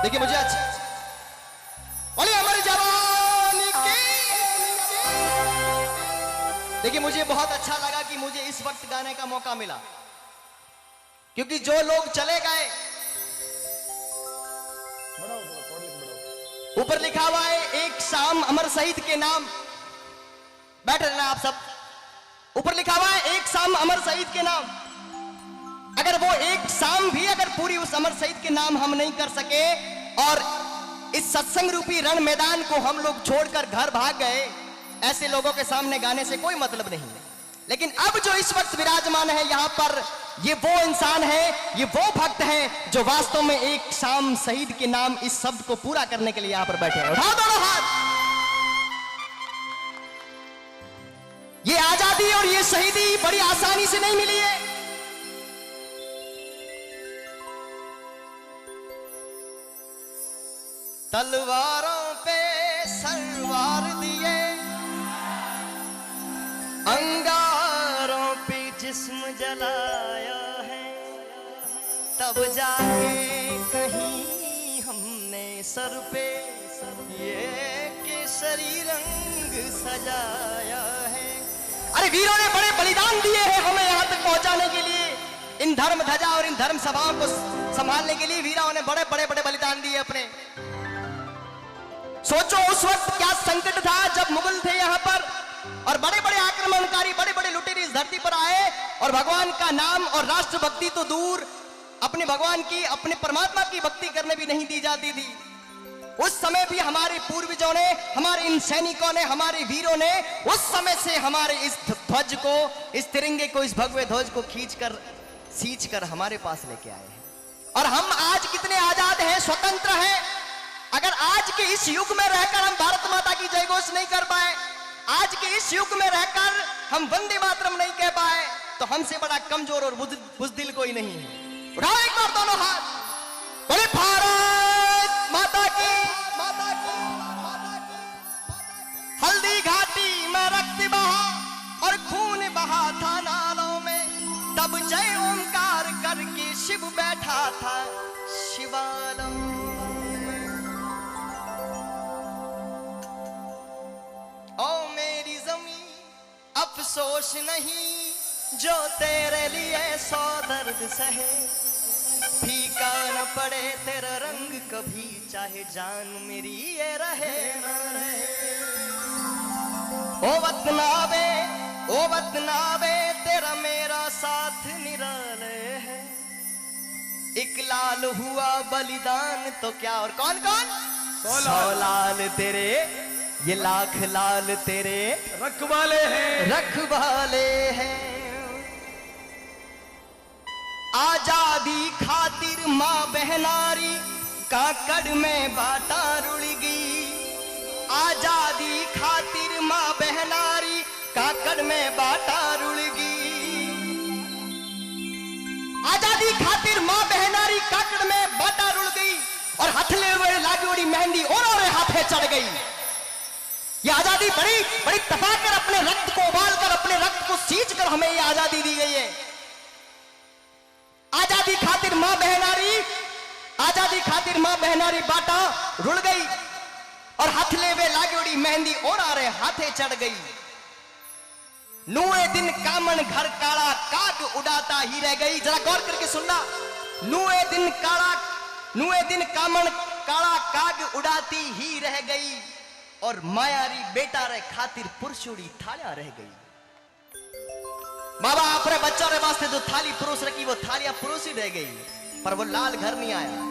देखिए मुझे अच्छा बोलिए हमारी जवानी की। देखिए मुझे बहुत अच्छा लगा कि मुझे इस वक्त गाने का मौका मिला, क्योंकि जो लोग चले गए, ऊपर लिखा हुआ है एक शाम अमर शहीद के नाम, बैठ रहना आप सब, ऊपर लिखा हुआ है एक शाम अमर शहीद के नाम। अगर वो एक शाम भी अगर पूरी उस अमर शहीद के नाम हम नहीं कर सके और इस सत्संग रूपी रण मैदान को हम लोग छोड़कर घर भाग गए, ऐसे लोगों के सामने गाने से कोई मतलब नहीं है। लेकिन अब जो इस वक्त विराजमान है यहाँ पर, ये वो इंसान है, ये वो भक्त है जो वास्तव में एक शाम शहीद के नाम इस शब्द को पूरा करने के लिए यहाँ पर बैठे हैं। उठाओ दोनों हाथ। ये आजादी और ये शहीदी बड़ी आसानी से नहीं मिली है। तलवारों पे सलवार दिए, अंगारों पे जिस्म जलाया है, तब जाके कहीं हमने सर पे ये केसरी रंग सजाया है। अरे वीरों ने बड़े बलिदान दिए हैं हमें यहाँ तक पहुंचाने के लिए, इन धर्म ध्वजा और इन धर्म सभाओं को संभालने के लिए वीरों ने बड़े बड़े बड़े बलिदान दिए अपने। सोचो उस वक्त क्या संकट था जब मुगल थे यहाँ पर और बड़े बड़े आक्रमणकारी, बड़े बड़े लुटेरे इस धरती पर आए और भगवान का नाम और राष्ट्रभक्ति तो दूर, अपने भगवान की, अपने परमात्मा की भक्ति करने भी नहीं दी जाती थी। उस समय भी हमारे पूर्वजों ने, हमारे इन सैनिकों ने, हमारे वीरों ने उस समय से हमारे इस ध्वज को, इस तिरंगे को, इस भगवे ध्वज को खींचकर, सींचकर हमारे पास लेके आए हैं। और हम आज कितने आजाद हैं, स्वतंत्र हैं। अगर आज के इस युग में रहकर हम भारत माता की जय घोष नहीं कर पाए, आज के इस युग में रहकर हम वंदे मातरम नहीं कह पाए, तो हमसे बड़ा कमजोर और बुज़दिल कोई नहीं है। उठाओ एक बार दोनों हाथ, बोले भारत माता की, माता की, माता की। हल्दी घाटी में रक्त बहा और खून बहा था नालों में, तब जय ओंकार करके शिव बैठा था शिवालम। ओ मेरी जमीन अफसोस नहीं जो तेरे लिए सौ दर्द सहे, फीका न पड़े तेरा रंग कभी, चाहे जान मेरी ये रहे न रहे। ओ वतनावे, ओ वतनावे तेरा मेरा साथ निराले है, एक लाल हुआ बलिदान तो क्या और कौन कौन, 100 लाल तेरे, ये लाख लाल तेरे रखवाले हैं, रखवाले हैं। आजादी खातिर माँ बहनारी काकड़ में बाटा रुड़गी, आजादी खातिर माँ बहनारी काकड़ में बाटा रुड़गी, आजादी खातिर माँ बहनारी काकड़ में बाटा रुड़ गई और हथले हुए लागोड़ी मेहंदी और हाथे चढ़ गई। ये आजादी बड़ी बड़ी तपाकर अपने रक्त को उबाल कर, अपने रक्त को सींच कर हमें ये आजादी दी गई है। आजादी खातिर मां बहनारी, आजादी खातिर मां बहनारी बाटा रुड़ गई और हथले वे लागोड़ी मेहंदी और हाथे चढ़ गई। नुए दिन कामन घर काड़ा काग उड़ाता ही रह गई। जरा गौर करके सुनना, नुए दिन कामन काड़ा काग उड़ाती ही रह गई और मायारी बेटा रे खातिर पुरुषोड़ी थालियां रह गई। माँ बाप अपने बच्चों रे वास्ते जो थाली पुरुष रखी, वो थालियां पुरुष ही रह गई, पर वो लाल घर नहीं आया।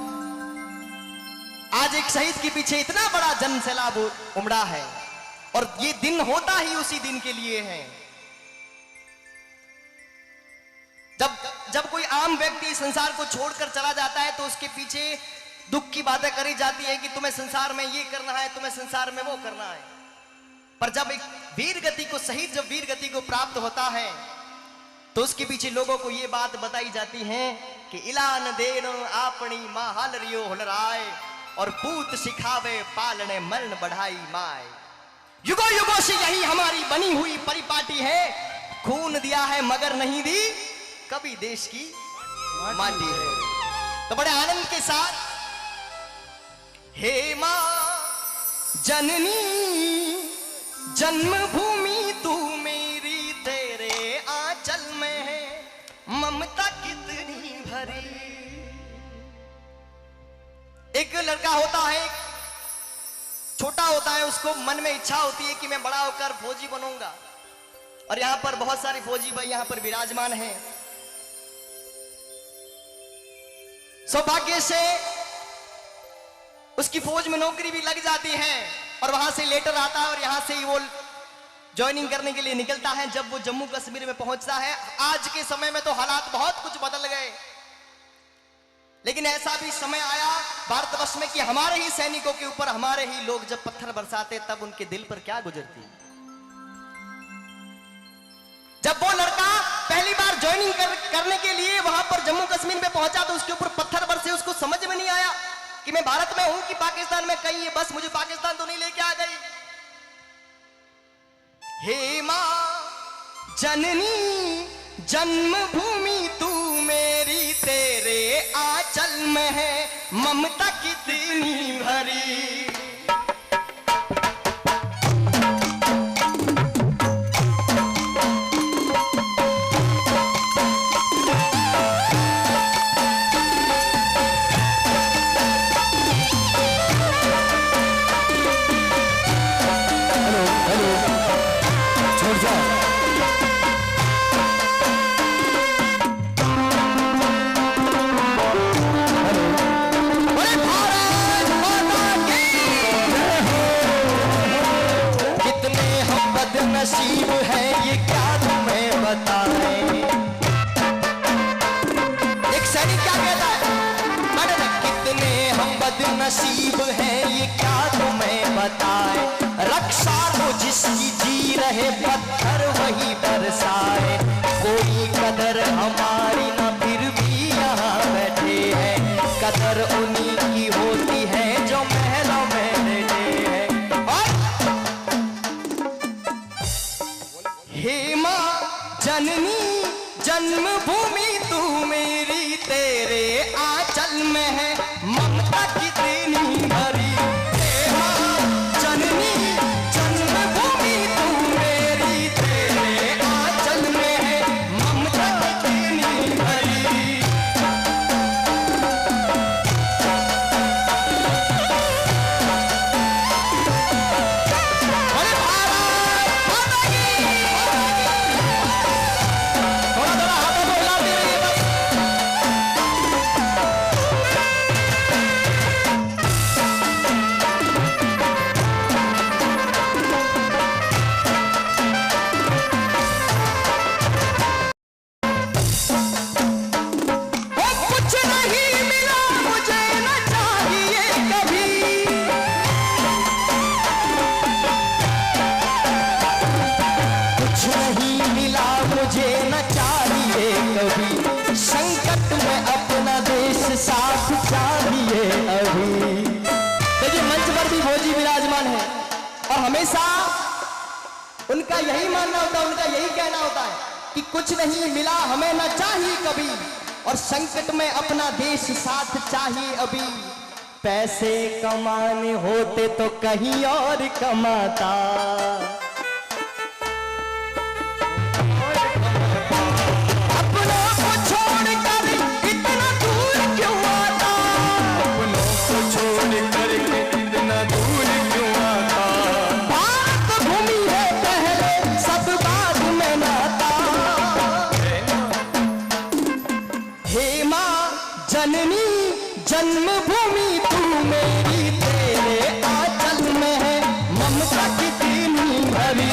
आज एक शहीद के पीछे इतना बड़ा जन सैलाब उमड़ा है और ये दिन होता ही उसी दिन के लिए है। जब कोई आम व्यक्ति संसार को छोड़कर चला जाता है तो उसके पीछे दुख की बातें करी जाती है कि तुम्हें संसार में ये करना है, तुम्हें संसार में वो करना है। पर जब एक वीर गति को, शहीद जब वीर गति को प्राप्त होता है तो उसके पीछे लोगों को ये बात बताई जाती है कि इलान देनो आपनी मां हाल रियो हुलराए और पूत सिखावे पालने मरण बढ़ाई माए। युगों युगों से यही हमारी बनी हुई परिपाटी है, खून दिया है मगर नहीं दी कभी देश की माटी है। तो बड़े आनंद के साथ हे मां जननी जन्मभूमि तू मेरी, तेरे आंचल में है ममता कितनी भरी। एक लड़का होता है, छोटा होता है, उसको मन में इच्छा होती है कि मैं बड़ा होकर फौजी बनूंगा। और यहां पर बहुत सारे फौजी भाई यहां पर विराजमान हैं। सौभाग्य से उसकी फौज में नौकरी भी लग जाती है और वहां से लेटर आता है और यहां से ही वो ज्वाइनिंग करने के लिए निकलता है। जब वो जम्मू कश्मीर में पहुंचता है, आज के समय में तो हालात बहुत कुछ बदल गए, लेकिन ऐसा भी समय आया भारतवर्ष में कि हमारे ही सैनिकों के ऊपर हमारे ही लोग जब पत्थर बरसाते तब उनके दिल पर क्या गुजरती। जब वो लड़का पहली बार ज्वाइनिंग करने के लिए वहां पर जम्मू कश्मीर में पहुंचा तो उसके ऊपर पत्थर बरसे, उसको समझ में नहीं आया कि मैं भारत में हूं कि पाकिस्तान में। कहीं ये बस मुझे पाकिस्तान तो नहीं लेके आ गई। हे मां जननी जन्मभूमि तू मेरी, तेरे आंचल में है ममता कितनी भरी। नसीब है ये क्या तुम्हें बताएं। एक सैनिक क्या कहता है, कितने हम बदनसीब हैं ये क्या तुम्हें बताएं। रक्षा तो जिसकी जी रहे पत्थर वही बरसाए, कोई कदर हमारी ना फिर भी यहाँ बैठे हैं। कदर उन्हीं की होती है जो महलों में रहते हैं। हे मां जननी जन्मभूमि तू मेरी, तेरे आंचल में है ममता कितनी भरी। हे मां जननी जन्मभूमि तू मेरी, तेरे आंचल में है ममता कितनी भरी। संकट में अपना देश साथ चाहिए अभी। देखिए मंच पर भी फौजी विराजमान है और हमेशा उनका यही मानना होता है, उनका यही कहना होता है कि कुछ नहीं मिला हमें ना चाहिए कभी, और संकट में अपना देश साथ चाहिए अभी। पैसे कमाने होते तो कहीं और कमाता, जननी जन्मभूमि तू मेरी, तेरे आंचल में है ममता कितनी भरी।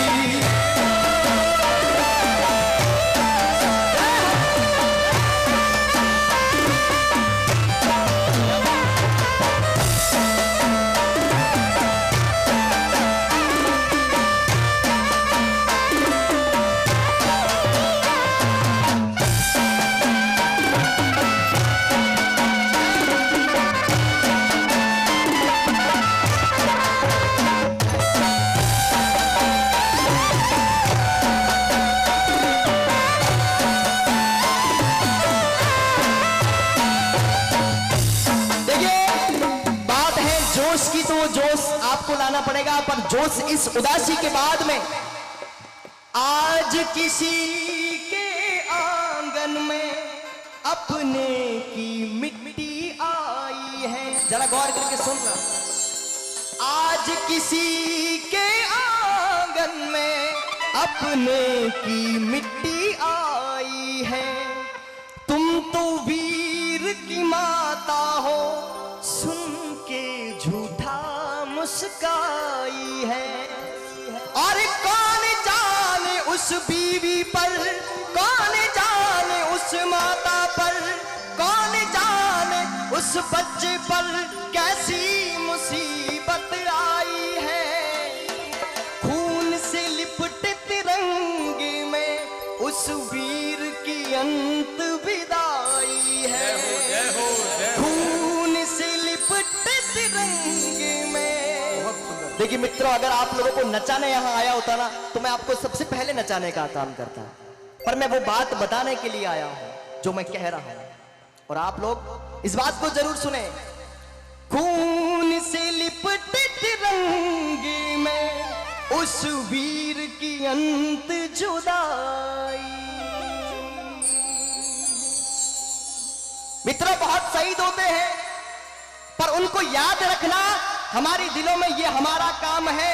बनाना पड़ेगा, पर जोश इस उदासी के बाद में आज किसी के आंगन में अपने की मिट्टी आई है। जरा गौर करके सुनना। आज किसी के आंगन में अपने की मिट्टी आई है। तुम तो वीर की माता हो, सुन के झूठा मुस्काई है। और कौन जाने उस बीवी पर, कौन जाने उस माता पर, कौन जाने उस बच्चे पर कैसी मुसीबत आई है। खून से लिपटे तिरंगे में उस वीर की अंत विदाई है। खून से लिपटे तिरंगे में। देखिए मित्रों, अगर आप लोगों को नचाने यहां आया होता ना, तो मैं आपको सबसे पहले नचाने का काम करता, पर मैं वो बात बताने के लिए आया हूं जो मैं कह रहा हूं, और आप लोग इस बात को जरूर सुने। खून से लिपटे तिरंगे में उस वीर की अंत जुदाई। मित्रों, बहुत शहीद होते हैं, पर उनको याद रखना हमारे दिलों में ये हमारा काम है।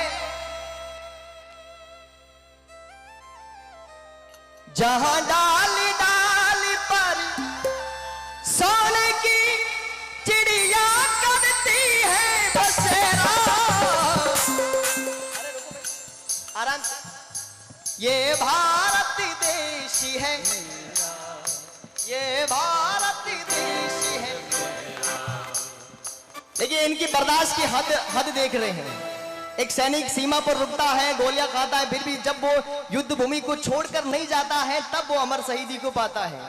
जहां डाल डाल पर सोने की चिड़िया करती है बसेरा। आराम से। ये भारत देश है, ये भारत देश है। देखिए इनकी बर्दाश्त की हद देख रहे हैं। एक सैनिक सीमा पर रुकता है, गोलियां खाता है, फिर भी जब वो युद्ध भूमि को छोड़कर नहीं जाता है, तब वो अमर शहीदी को पाता है।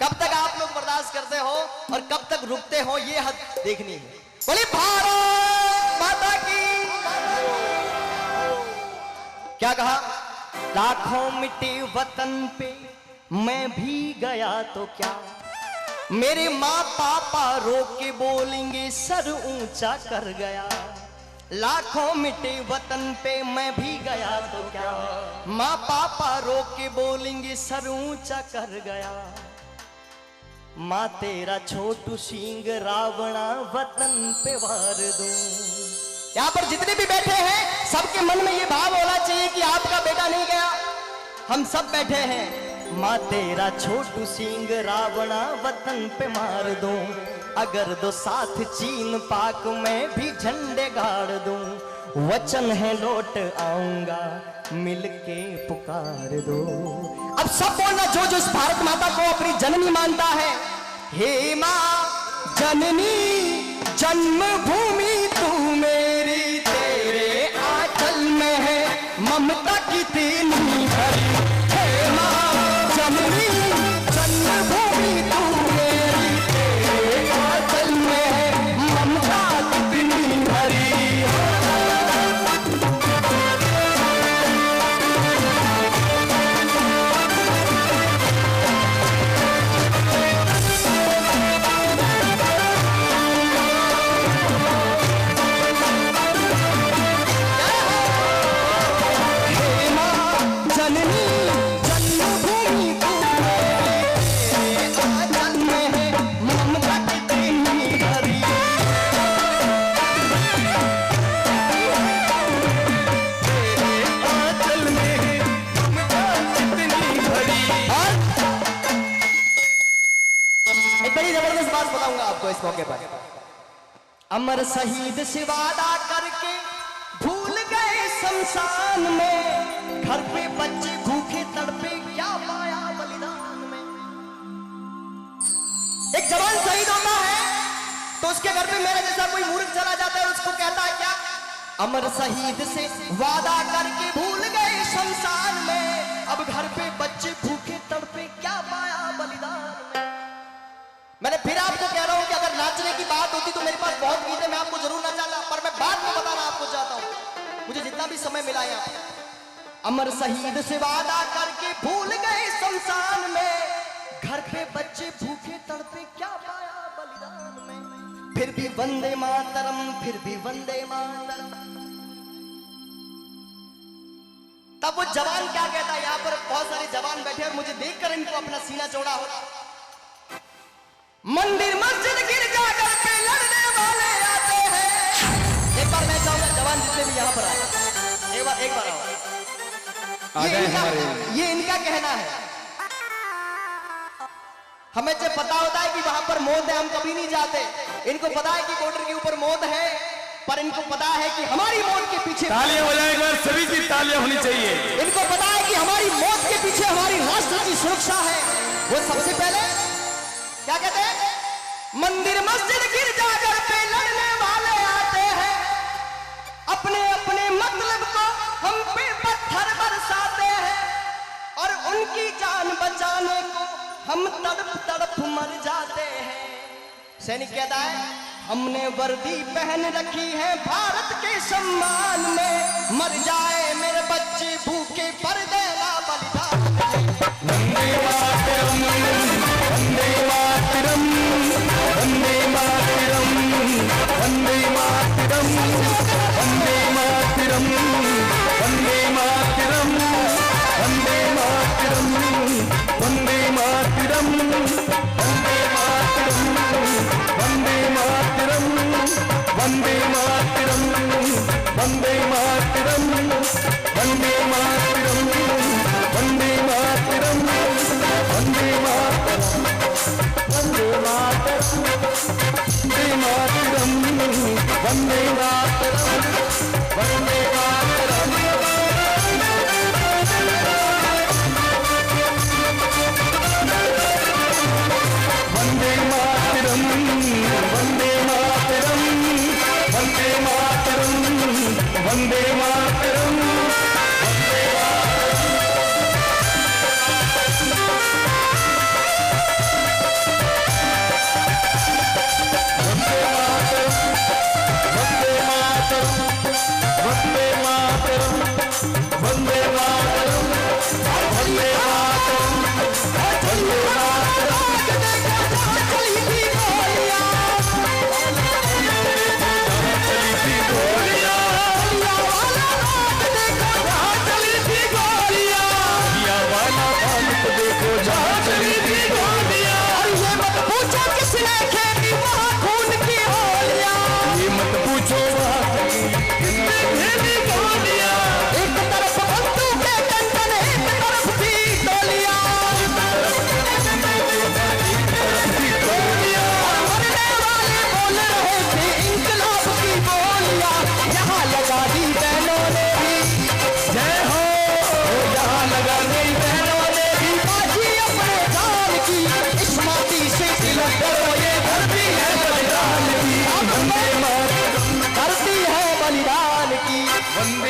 कब तक आप लोग बर्दाश्त करते हो और कब तक रुकते हो, ये हद देखनी है। बोले भारत माता की। क्या कहा? लाखों मिट्टी वतन पे मैं भी गया तो क्या, मेरे माँ पापा रोक के बोलेंगे सर ऊंचा कर गया। लाखों मिटे वतन पे मैं भी गया तो क्या, माँ पापा रोक के बोलेंगे सर ऊंचा कर गया। माँ तेरा छोटू सिंह रावणा वतन पे वार दूं। यहाँ पर जितने भी बैठे हैं सबके मन में ये भाव होना चाहिए कि आपका बेटा नहीं गया, हम सब बैठे हैं। माँ तेरा छोटू सिंह रावणा वतन पे मार दूं, अगर दो साथ चीन पाक में भी झंडे गाड़ दूं। वचन है लौट आऊंगा मिलके पुकार दो। अब सब बोलना जो जो इस भारत माता को अपनी जननी मानता है। हे माँ जननी जन्मभूमि तू मेरी, तेरे आंचल में है ममता की तेनी भरी। हे माँ जननी जन्मभूमि तू मेरी, तेरे आंचल में है ममता की तेनी भरी। इस मौके पर अमर शहीद से वादा करके भूल गए शमशान में, घर पे बच्चे भूखे तड़पे क्या पाया बलिदान में। एक जवान शहीद होता है तो उसके घर पे मेरा जैसा कोई मूर्ख चला जाता है, उसको कहता है क्या? अमर शहीद से वादा करके भूल गए शमशान में, अब घर पे बच्चे भूखे तड़पे क्या पाया बलिदान में। मैंने फिर आपको कह रहा हूं कि अगर नाचने की बात होती तो मेरे पास बहुत गीत है, मैं आपको जरूर नचाता, पर मैं बात में बताना आपको चाहता हूं, मुझे जितना भी समय मिला यहाँ। अमर शहीद से वादा करके भूल गए शमशान में, घर पे बच्चे भूखे तड़पे क्या पाया बलिदान में। फिर भी वंदे मातरम, फिर भी वंदे मातरम। तब वो जवान क्या कहता है, यहाँ पर बहुत सारे जवान बैठे और मुझे देखकर इनको अपना सीना चौड़ा हो। मंदिर मस्जिद गिरजा घर पे लड़ने वाले आते हैं। एक बार मैं चाहूंगा जवान जितने भी यहाँ पर आए, एक बार आओ। ये इनका कहना है। हमें जब पता होता है कि वहां पर मौत है, हम कभी नहीं जाते। इनको पता है कि बॉर्डर के ऊपर मौत है, पर इनको पता है कि हमारी मौत के पीछे तालियां बजाएगा, सभी की तालियां होनी चाहिए। इनको पता है कि हमारी मौत के पीछे हमारी राष्ट्र की सुरक्षा है। वो सबसे पहले क्या कहते हैं, मंदिर मस्जिद गिरजाघर पे लड़ने वाले आते हैं, अपने अपने मतलब को हम पे पत्थर बरसाते हैं, और उनकी जान बचाने को हम तड़प तड़प मर जाते हैं। सैनिक कहता है, हमने वर्दी पहन रखी है भारत के सम्मान में, मर जाए मेरे बच्चे भूखे पर देना बलिदान। वंदे मातरम, वंदे मातरम, वंदे मातरम, वंदे मातरम, वंदे मातरम, वंदे मातरम, वंदे मातरम, वंदे मातरम, वंदे मातरम, वंदे मातरम, वंदे मातरम, वंदे मातरम, वंदे मातरम, वंदे मातरम, वंदे मातरम, वंदे मातरम, वंदे मातरम, वंदे मातरम, वंदे मातरम। वंदे मातरम, वंदे मातरम, वंदे मातरम, वंदे मातरम, वंदे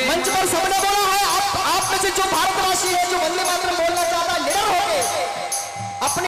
मंच पर सबने बोला है, आप में से जो भारतवासी है, जो वंदे मातरम बोल